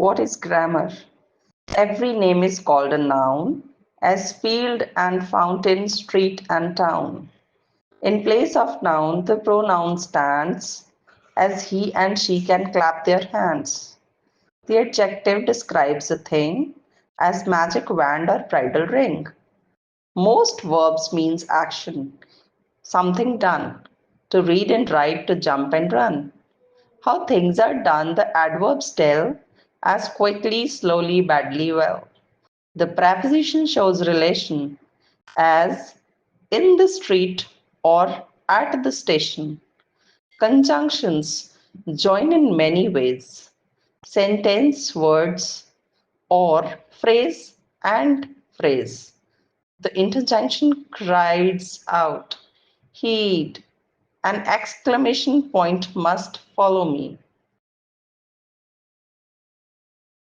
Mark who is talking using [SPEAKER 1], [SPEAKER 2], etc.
[SPEAKER 1] What is grammar? Every name is called a noun, as field and fountain, street and town. In place of noun, the pronoun stands, as he and she can clap their hands. The adjective describes a thing, as magic wand or bridal ring. Most verbs means action, something done, to read and write, to jump and run. How things are done, the adverbs tell, as quickly, slowly, badly, well. The preposition shows relation, as in the street or at the station. Conjunctions join in many ways. Sentence, words, or phrase and phrase. The interjunction cries out, heed, an exclamation point must follow me.